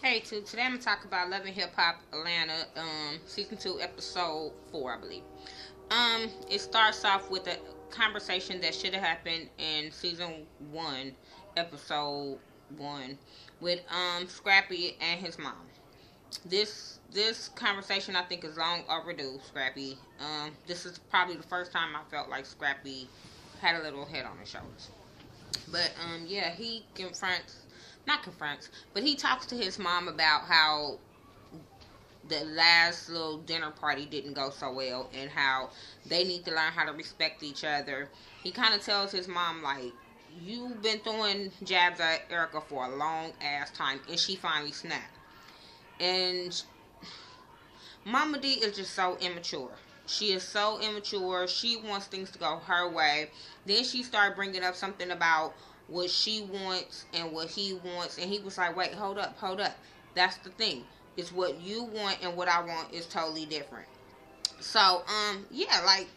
Hey, today I'm gonna talk about Love and Hip Hop Atlanta, season 2, episode 4, I believe. It starts off with a conversation that should have happened in season 1, episode 1, with Scrappy and his mom. This conversation I think is long overdue, Scrappy. This is probably the first time I felt like Scrappy had a little head on his shoulders. But yeah, he confronts, not confronts, but he talks to his mom about how the last little dinner party didn't go so well and how they need to learn how to respect each other. He kind of tells his mom, like, you've been throwing jabs at Erica for a long ass time, and she finally snapped. And Mama D is just so immature. She is so immature. She wants things to go her way. Then she started bringing up something about what she wants and what he wants. And he was like, wait, hold up, hold up. That's the thing. It's what you want and what I want is totally different. So, yeah, like,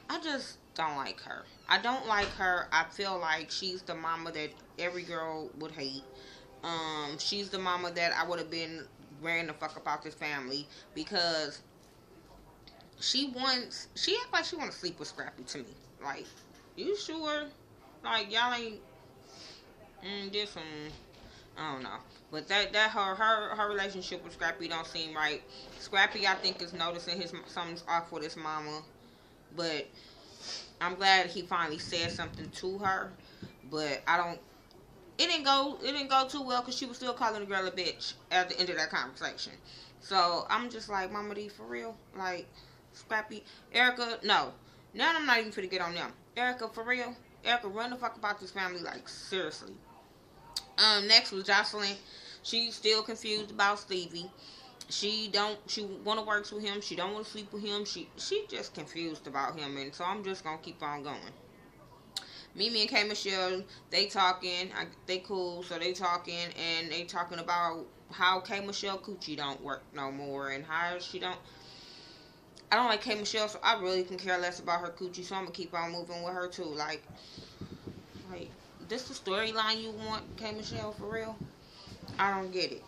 I just don't like her. I don't like her. I feel like she's the mama that every girl would hate. She's the mama that I would have been ran the fuck about this family because she act like she want to sleep with Scrappy to me. Like, you sure? Like, y'all ain't did some, I don't know. But that her relationship with Scrappy don't seem right. Scrappy, I think, is noticing his something's off with his mama, but I'm glad he finally said something to her. But I don't. It didn't go too well because she was still calling the girl a bitch at the end of that conversation. So I'm just like, Mama D, for real, like, Scrappy, Erica, no. Now I'm not even finna get on them. Erica, for real, Erica, run the fuck about this family, like, seriously. Next was Jocelyn. She's still confused about Stevie. She wanna work with him. She don't wanna sleep with him. She just confused about him, and so I'm just gonna keep on going. Mimi and K Michelle, they talking. They cool, so they talking, and they talking about how K Michelle coochie don't work no more, and how she don't. I don't like K Michelle, so I really can care less about her coochie. So I'm gonna keep on moving with her too. Like this the storyline you want, K Michelle, for real? I don't get it.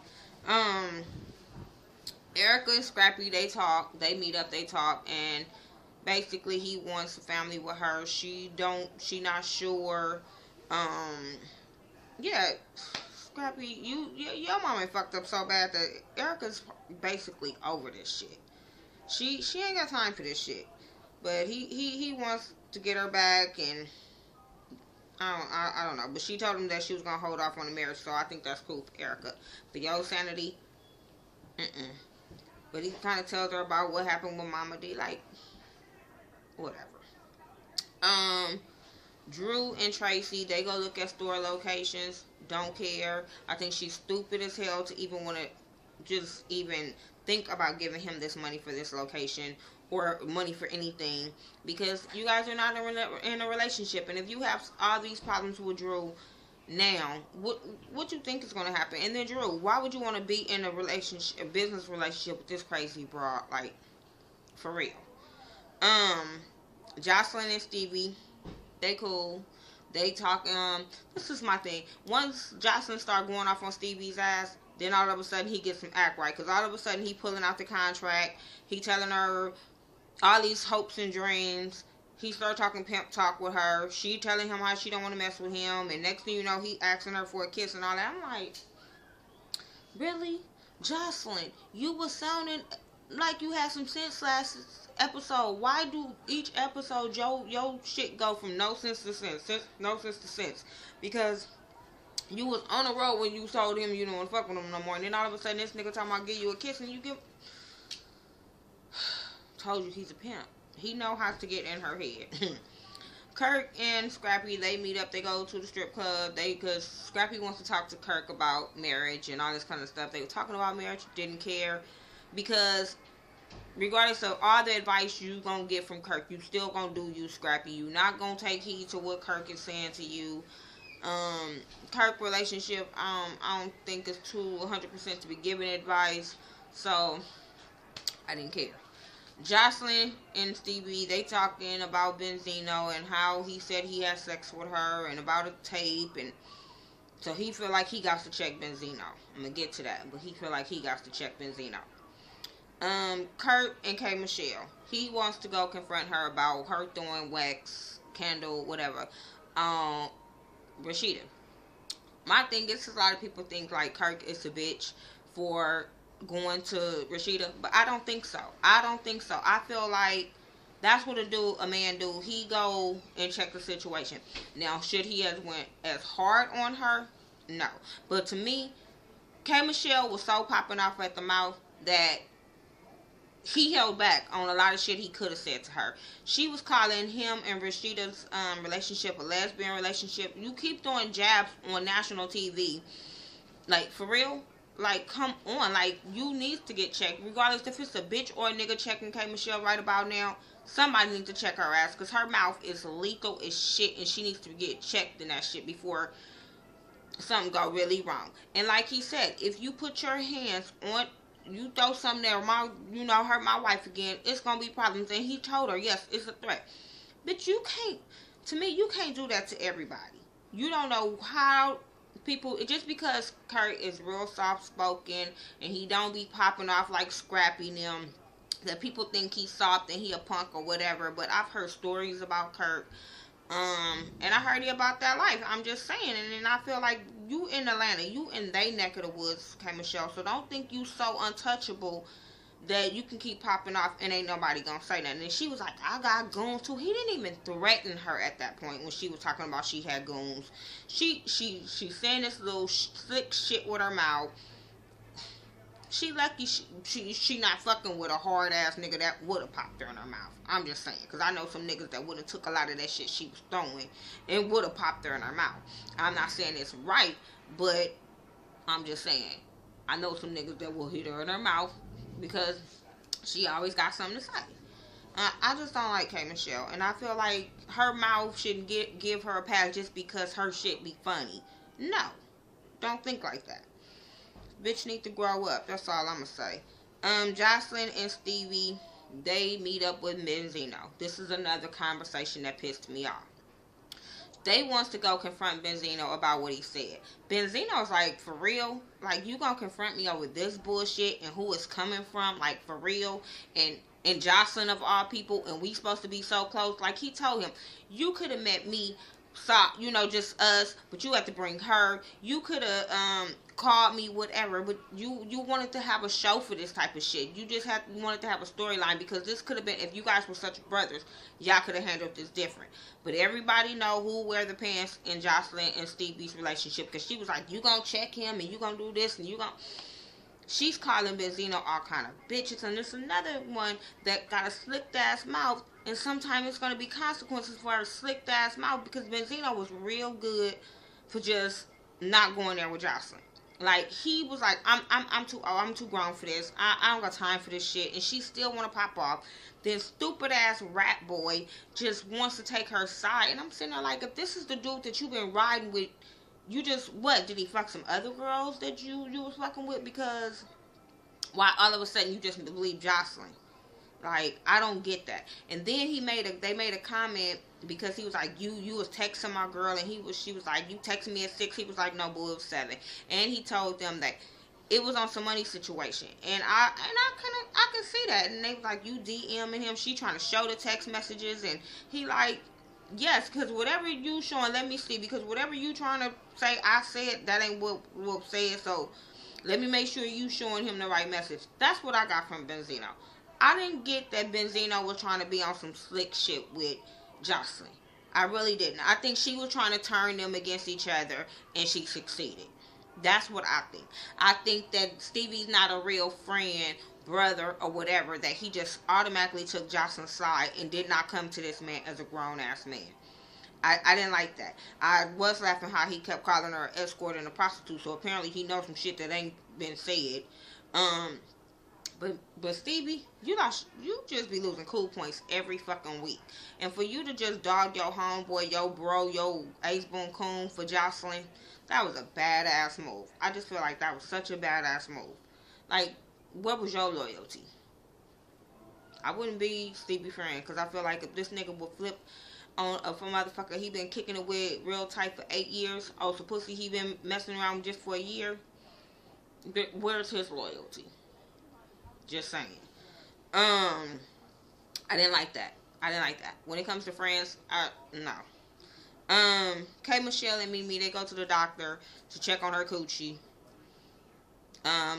Um, Erica and Scrappy, they talk. They meet up. They talk, and basically he wants a family with her. She not sure. Um, yeah, Scrappy, your mama fucked up so bad that Erica's basically over this shit. She ain't got time for this shit. But he wants to get her back, and I don't know. But she told him that she was gonna hold off on the marriage, so I think that's cool for Erica. But yo, Sanity, mm-mm. But he kind of tells her about what happened with Mama D, like, whatever. Um, Drew and Tracy, they go look at store locations. Don't care. I think she's stupid as hell to even want to just even think about giving him this money for this location or money for anything because you guys are not in a relationship. And if you have all these problems with Drew now, what you think is going to happen? And then Drew, why would you want to be in a business relationship with this crazy broad? Like, for real. Um, Jocelyn and Stevie, they cool. They talk. This is my thing. Once Jocelyn start going off on Stevie's ass, then all of a sudden he gets some act right. Cause all of a sudden he pulling out the contract. He telling her all these hopes and dreams. He start talking pimp talk with her. She telling him how she don't want to mess with him. And next thing you know, he asking her for a kiss and all that. I'm like, really, Jocelyn? You was sounding like you had some sense last episode. Why do each episode your shit go from no sense to sense, no sense to sense? Because you was on the road when you told him you don't want to fuck with him no more, and then all of a sudden this nigga talking about give you a kiss and you give. Told you he's a pimp. He know how to get in her head. Kirk and Scrappy, they meet up. They go to the strip club. Cause Scrappy wants to talk to Kirk about marriage and all this kind of stuff. They were talking about marriage, didn't care, because regardless of all the advice you gonna get from Kirk, you still gonna do you, Scrappy. You not gonna take heed to what Kirk is saying to you. Kirk relationship, I don't think it's too 100% to be giving advice, so I didn't care. Jocelyn and Stevie, they talking about Benzino and how he said he had sex with her and about a tape, and So he feel like he got to check Benzino. I'm gonna get to that, but he feel like he got to check Benzino. Kurt and K Michelle. He wants to go confront her about her throwing wax, candle, whatever, Rashida. My thing is, a lot of people think like Kirk is a bitch for going to Rashida, but I don't think so. I don't think so. I feel like that's what a man do. He go and check the situation. Now, should he have went as hard on her? No. But to me, K Michelle was so popping off at the mouth that he held back on a lot of shit he could have said to her. She was calling him and Rashida's relationship a lesbian relationship. You keep throwing jabs on national TV. Like, for real? Like, come on. Like, you need to get checked. Regardless if it's a bitch or a nigga checking K Michelle right about now, somebody needs to check her ass. Because her mouth is lethal as shit. And she needs to get checked in that shit before something go really wrong. And like he said, if you put your hands on, you throw something there, hurt my wife again, it's gonna be problems. And he told her, yes, it's a threat. But you can't, to me, you can't do that to everybody. You don't know how people, just because Kurt is real soft spoken and he don't be popping off like Scrappy them, that people think he's soft and he a punk or whatever. But I've heard stories about Kurt. And I heard about that life. I'm just saying, and then I feel like you in Atlanta, you in they neck of the woods, K Michelle. So don't think you so untouchable that you can keep popping off and ain't nobody gonna say nothing. And she was like, I got goons too. He didn't even threaten her at that point when she was talking about she had goons. She saying this little slick shit with her mouth. She lucky she not fucking with a hard ass nigga that would have popped her in her mouth. I'm just saying, because I know some niggas that would have took a lot of that shit she was throwing and would have popped her in her mouth. I'm not saying it's right, but I'm just saying, I know some niggas that will hit her in her mouth because she always got something to say. I just don't like K Michelle, and I feel like her mouth shouldn't give her a pass just because her shit be funny. No, don't think like that. Bitch need to grow up. That's all I'm gonna say. Jocelyn and Stevie, they meet up with Benzino. This is another conversation that pissed me off. They wants to go confront Benzino about what he said. Benzino's like, for real? Like, you gonna confront me over this bullshit and who it's coming from? Like, for real? And Jocelyn of all people, and we supposed to be so close? Like, he told him, you could have met me, just us, but you had to bring her. You could have called me, whatever, but you wanted to have a show for this type of shit. You just wanted to have a storyline, because this could have been, if you guys were such brothers, y'all could have handled this different. But everybody know who wear the pants in Jocelyn and Stevie's relationship, because she was like, you gonna check him, and you gonna do this, and you gonna... She's calling Benzino all kind of bitches, and there's another one that got a slicked ass mouth, and sometimes it's gonna be consequences for her slicked ass mouth, because Benzino was real good for just not going there with Jocelyn. Like, he was like, I'm too grown for this. I don't got time for this shit. And she still want to pop off. This stupid ass rat boy just wants to take her side. And I'm sitting there like, if this is the dude that you've been riding with, you just, what, did he fuck some other girls that you was fucking with? Because why all of a sudden you just believe Jocelyn? Like, I don't get that. And then they made a comment, because he was like, you was texting my girl, and she was like, you texted me at 6. He was like, no, boo, it was 7. And he told them that it was on some money situation. And I can see that. And they was like, you DMing him, she trying to show the text messages, and he like, yes, because whatever you showing, let me see, because whatever you trying to say I said, that ain't what said, so let me make sure you showing him the right message. That's what I got from Benzino. I didn't get that Benzino was trying to be on some slick shit with Jocelyn. I really didn't. I think she was trying to turn them against each other, and she succeeded. That's what I think. I think that Stevie's not a real friend, brother, or whatever, that he just automatically took Jocelyn's side and did not come to this man as a grown-ass man. I didn't like that. I was laughing how he kept calling her an escort and a prostitute, so apparently he knows some shit that ain't been said. But Stevie, you just be losing cool points every fucking week. And for you to just dog your homeboy, your bro, your ace boon coon for Jocelyn, that was a badass move. I just feel like that was such a badass move. Like, what was your loyalty? I wouldn't be Stevie friend, because I feel like if this nigga would flip on for motherfucker he been kicking it with real tight for 8 years. Oh, so pussy he been messing around with just for a year. Where's his loyalty? Just saying. I didn't like that. I didn't like that. When it comes to friends, no. K Michelle and Mimi, they go to the doctor to check on her coochie.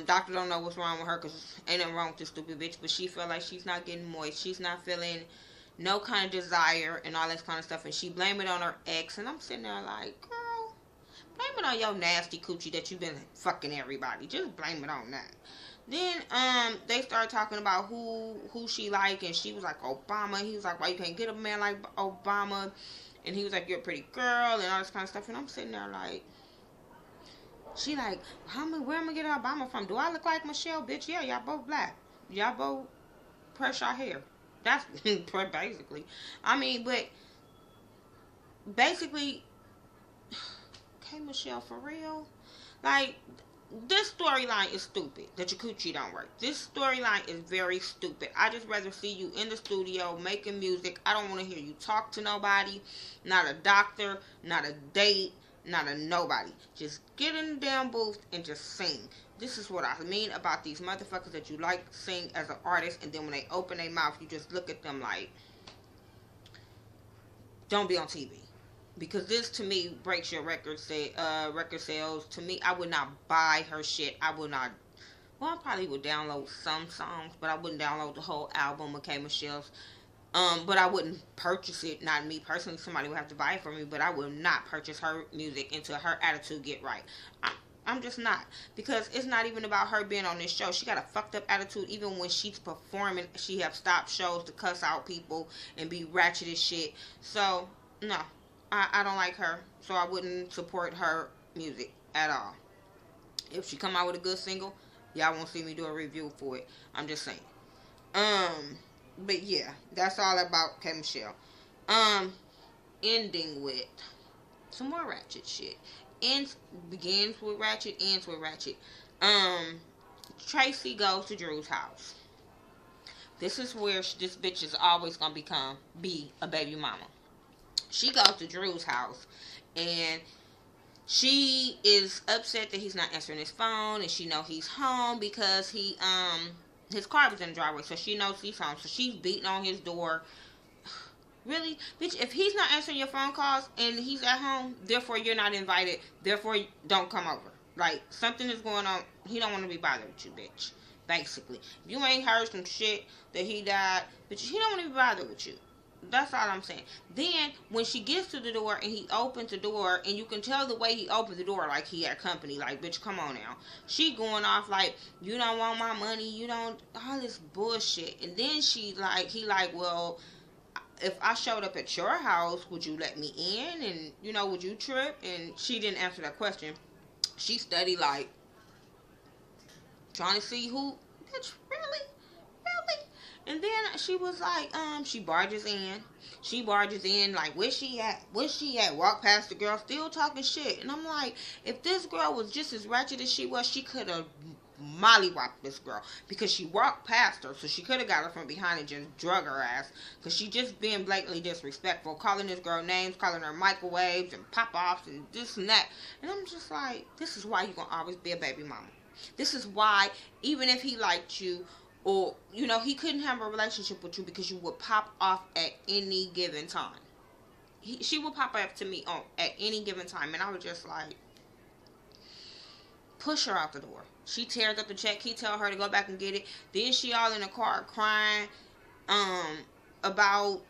Doctor don't know what's wrong with her because ain't nothing wrong with this stupid bitch, but she feel like she's not getting moist. She's not feeling no kind of desire and all that kind of stuff, and she blame it on her ex. And I'm sitting there like, girl, blame it on your nasty coochie that you been fucking everybody. Just blame it on that. Then they started talking about who she like, and she was like Obama. He was like, why you can't get a man like Obama? And he was like, you're a pretty girl and all this kind of stuff. And I'm sitting there like, she like, where am I getting Obama from? Do I look like Michelle, bitch? Yeah, y'all both black. Y'all both press your hair. That's basically. I mean, but basically, okay, Michelle, for real? Like, this storyline is stupid, that your coochie don't work. This storyline is very stupid. I just rather see you in the studio making music. I don't want to hear you talk to nobody. Not a doctor, not a date, not a nobody. Just get in the damn booth and just sing. This is what I mean about these motherfuckers that you like to sing as an artist, and then when they open their mouth, you just look at them like, don't be on TV. Because this, to me, breaks your record sales. To me, I would not buy her shit. I would not. Well, I probably would download some songs, but I wouldn't download the whole album of K Michelle's. But I wouldn't purchase it. Not me personally. Somebody would have to buy it for me. But I would not purchase her music until her attitude get right. I'm just not. Because it's not even about her being on this show. She got a fucked up attitude. Even when she's performing, she have stopped shows to cuss out people and be ratchet as shit. So, no. I don't like her, so I wouldn't support her music at all. If she come out with a good single, y'all won't see me do a review for it. I'm just saying. But yeah, that's all about K Michelle. Ending with some more ratchet shit. Begins with ratchet, ends with ratchet. Tracy goes to Drew's house. This is where this bitch is always gonna be a baby mama. She goes to Drew's house, and she is upset that he's not answering his phone, and she know he's home because his car was in the driveway, so she knows he's home. So she's beating on his door. Really? Bitch, if he's not answering your phone calls and he's at home, therefore you're not invited, therefore don't come over. Like, something is going on. He don't want to be bothered with you, bitch. Basically. If you ain't heard some shit that he died, bitch, he don't want to be bothered with you. That's all I'm saying. Then, when she gets to the door and he opens the door, and you can tell the way he opened the door like he had company. Like, bitch, come on now. She going off like, you don't want my money, you don't, all this bullshit. And then he like, well, if I showed up at your house, would you let me in? And, would you trip? And she didn't answer that question. She studied like, trying to see who, bitch, really? And then she was like, she barges in, like, where's she at? Walk past the girl, still talking shit. And I'm like, if this girl was just as ratchet as she was, she could have mollywopped this girl. Because she walked past her, so she could have got her from behind and just drug her ass. Because she just being blatantly disrespectful, calling this girl names, calling her microwaves and pop-offs and this and that. And I'm just like, this is why you're going to always be a baby mama. This is why, even if he liked you, or, he couldn't have a relationship with you because you would pop off at any given time. She would pop up to me at any given time. And I was just like, push her out the door. She tears up the check. He tell her to go back and get it. Then she all in the car crying about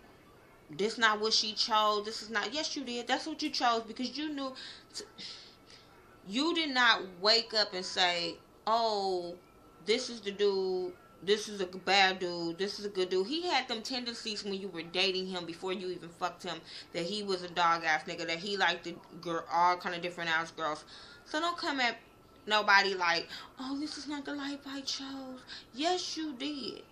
this not what she chose. This is not. Yes, you did. That's what you chose because you knew. You did not wake up and say, oh, this is the dude. This is a bad dude. This is a good dude. He had them tendencies when you were dating him before you even fucked him. That he was a dog ass nigga. That he liked the girl, all kind of different ass girls. So don't come at nobody like, oh, this is not the life I chose. Yes, you did.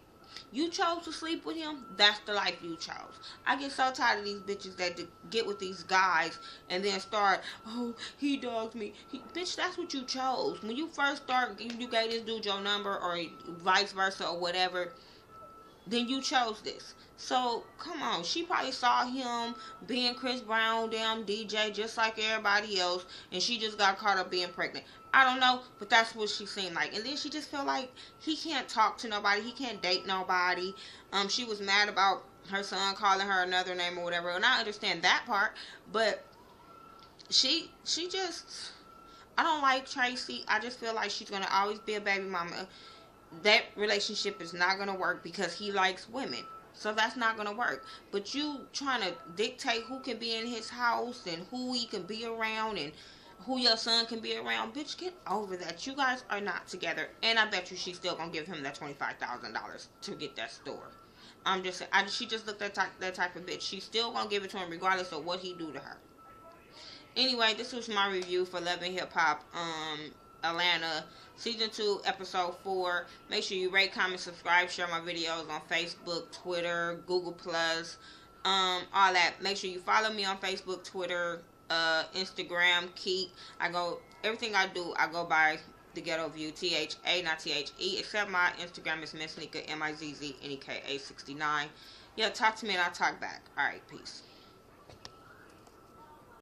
You chose to sleep with him. That's the life you chose. I get so tired of these bitches that get with these guys and then start, oh, he dogs me. Bitch, that's what you chose. When you first start, you gave this dude your number or vice versa or whatever. then you chose this. So come on, she probably saw him being Chris Brown, damn DJ, just like everybody else, and she just got caught up being pregnant. I don't know, but that's what she seemed like. And then she just felt like he can't talk to nobody, he can't date nobody. She was mad about her son calling her another name or whatever, and I understand that part, but she just, I don't like Tracy. I just feel like she's gonna always be a baby mama. That relationship is not gonna work because he likes women. So that's not gonna work. But you trying to dictate who can be in his house and who he can be around and who your son can be around, bitch, get over that. You guys are not together. And I bet you she's still gonna give him that $25,000 to get that store. I'm just saying, she just looked that type of bitch. She's still gonna give it to him regardless of what he do to her. Anyway, this was my review for Love and Hip Hop Atlanta Season 2, Episode 4. Make sure you rate, comment, subscribe, share my videos on Facebook, Twitter, Google+, all that. Make sure you follow me on Facebook, Twitter, Instagram, Keep. Everything I do, I go by The Ghetto View, THA, not THE, except my Instagram is Miss Nika, MIZZNEKA69. Yeah, talk to me and I'll talk back. Alright, peace.